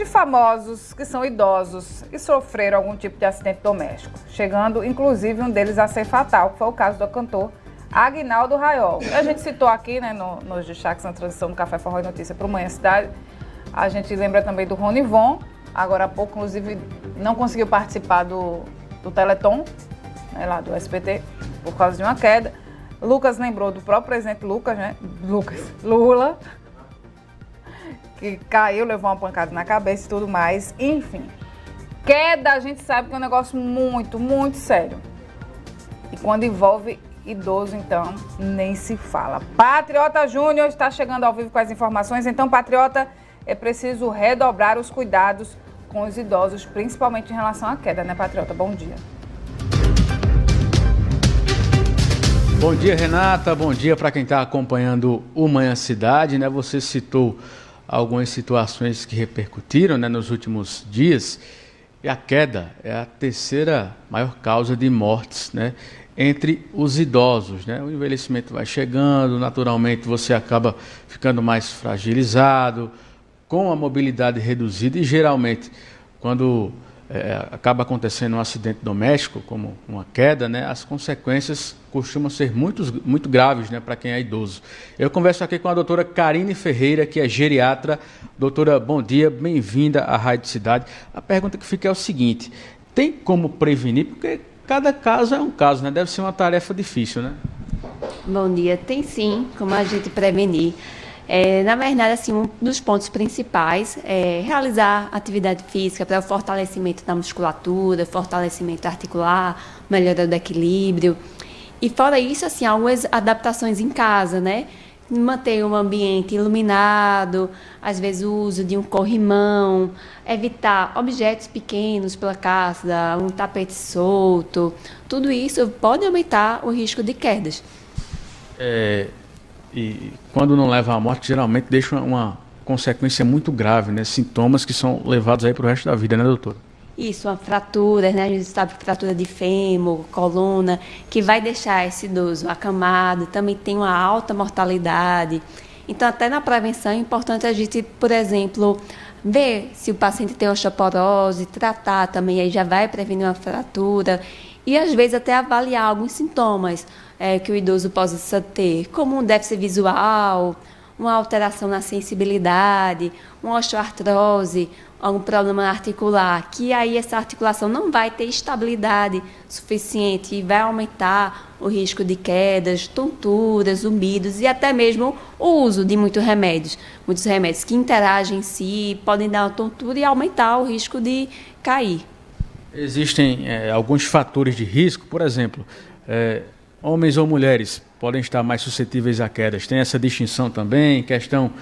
de famosos que são idosos e sofreram algum tipo de acidente doméstico, chegando inclusive um deles a ser fatal, que foi o caso do cantor Aguinaldo Raiol. A gente citou aqui, né, nos destaques na transição do Café Forró e Notícia para o Manhã Cidade. A gente lembra também do Ronivon, agora há pouco, inclusive, não conseguiu participar do Teleton, né, lá do SBT, por causa de uma queda. Lucas lembrou do próprio presidente Lucas, né? Lula, que caiu, levou uma pancada na cabeça e tudo mais. Enfim, queda a gente sabe que é um negócio muito, muito sério. E quando envolve idoso, então, nem se fala. Patriota Júnior está chegando ao vivo com as informações. Então, Patriota, é preciso redobrar os cuidados com os idosos, principalmente em relação à queda, né, Patriota? Bom dia. Bom dia, Renata. Bom dia para quem está acompanhando o Manhã Cidade, né? Você citou algumas situações que repercutiram, né, nos últimos dias. E a queda é a terceira maior causa de mortes, né, entre os idosos, né? O envelhecimento vai chegando, naturalmente você acaba ficando mais fragilizado, com a mobilidade reduzida e geralmente quando acaba acontecendo um acidente doméstico, como uma queda, né, as consequências costumam ser muito graves, né, para quem é idoso. Eu converso aqui com a doutora Karine Ferreira, que é geriatra. Doutora, bom dia, bem-vinda à Rádio Cidade. A pergunta que fica é o seguinte: tem como prevenir? Porque cada caso é um caso, né? Deve ser uma tarefa difícil, né? Bom dia, tem sim como a gente prevenir. Na verdade, assim, um dos pontos principais é realizar atividade física para o fortalecimento da musculatura, fortalecimento articular, melhora do equilíbrio. E fora isso, assim, algumas adaptações em casa, né? Manter um ambiente iluminado, às vezes o uso de um corrimão, evitar objetos pequenos pela casa, um tapete solto. Tudo isso pode aumentar o risco de quedas. E quando não leva à morte, geralmente deixa uma consequência muito grave, né? Sintomas que são levados aí para o resto da vida, né, doutor? Isso, uma fratura, né? A gente sabe que fratura de fêmur, coluna, que vai deixar esse idoso acamado, também tem uma alta mortalidade. Então, até na prevenção é importante a gente, por exemplo, ver se o paciente tem osteoporose, tratar também, aí já vai prevenir uma fratura. E, às vezes, até avaliar alguns sintomas que o idoso possa ter, como um déficit visual, uma alteração na sensibilidade, uma osteoartrose, algum problema articular, que aí essa articulação não vai ter estabilidade suficiente e vai aumentar o risco de quedas, tonturas, zumbidos e até mesmo o uso de muitos remédios que interagem em si, podem dar uma tontura e aumentar o risco de cair. Existem alguns fatores de risco, por exemplo, homens ou mulheres podem estar mais suscetíveis a quedas. Tem essa distinção também, questão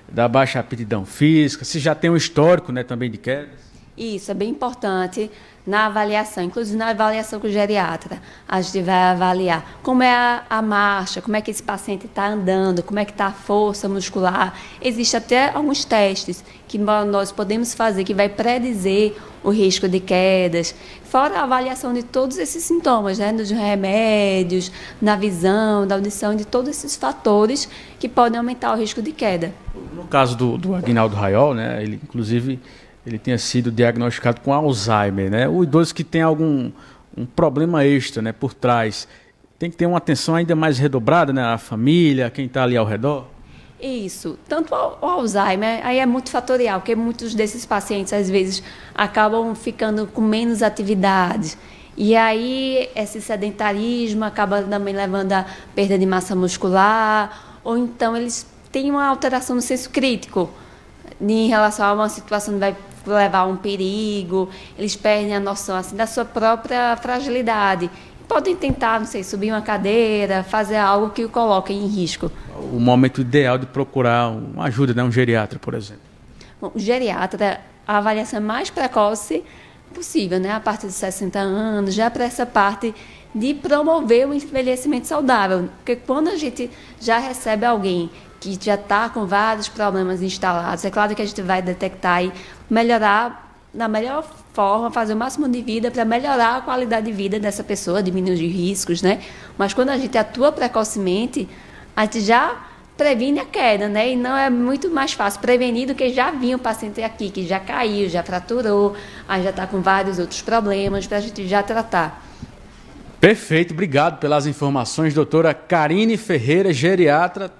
da baixa aptidão física, se já tem um histórico, né, também de quedas. Isso é bem importante na avaliação, inclusive na avaliação com o geriatra. A gente vai avaliar como é a marcha, como é que esse paciente está andando, como é que está a força muscular. Existem até alguns testes que nós podemos fazer que vai predizer o risco de quedas, fora a avaliação de todos esses sintomas, né, dos remédios, na visão, da audição, de todos esses fatores que podem aumentar o risco de queda. No caso do Aguinaldo Raiol, né, ele inclusive tinha sido diagnosticado com Alzheimer, né? O idoso que tem um problema extra, né, por trás, tem que ter uma atenção ainda mais redobrada, né, a família, quem está ali ao redor. Isso, tanto o Alzheimer, aí é multifatorial, porque muitos desses pacientes, às vezes, acabam ficando com menos atividade. E aí, esse sedentarismo acaba também levando a perda de massa muscular, ou então eles têm uma alteração no senso crítico, em relação a uma situação que vai levar a um perigo, eles perdem a noção assim, da sua própria fragilidade. Podem tentar, não sei, subir uma cadeira, fazer algo que o coloque em risco. O momento ideal de procurar uma ajuda, né, um geriatra, por exemplo. Bom, o geriatra, a avaliação mais precoce possível, né, a partir de 60 anos, já para essa parte de promover o envelhecimento saudável. Porque quando a gente já recebe alguém que já está com vários problemas instalados, é claro que a gente vai detectar e melhorar da melhor forma, fazer o máximo de vida para melhorar a qualidade de vida dessa pessoa, diminuir os riscos, né? Mas quando a gente atua precocemente, a gente já previne a queda, né? E não é muito mais fácil prevenir do que já vinha o paciente aqui, que já caiu, já fraturou, aí já está com vários outros problemas para a gente já tratar. Perfeito, obrigado pelas informações, doutora Karine Ferreira, geriatra.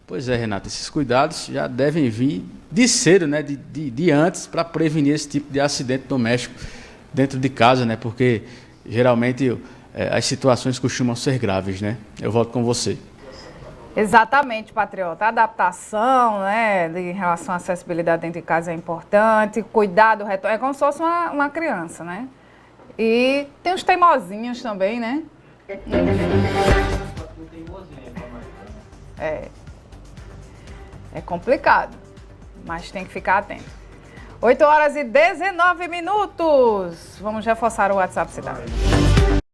Pois é, Renata, esses cuidados já devem vir de cedo, né? De antes, para prevenir esse tipo de acidente doméstico dentro de casa, né? Porque geralmente as situações costumam ser graves, né? Eu volto com você. Exatamente, Patriota. A adaptação, né, em relação à acessibilidade dentro de casa é importante. Cuidar do retorno. É como se fosse uma criança, né? E tem os teimosinhos também, né? É complicado, mas tem que ficar atento. 8h19. Vamos reforçar o WhatsApp Cidade.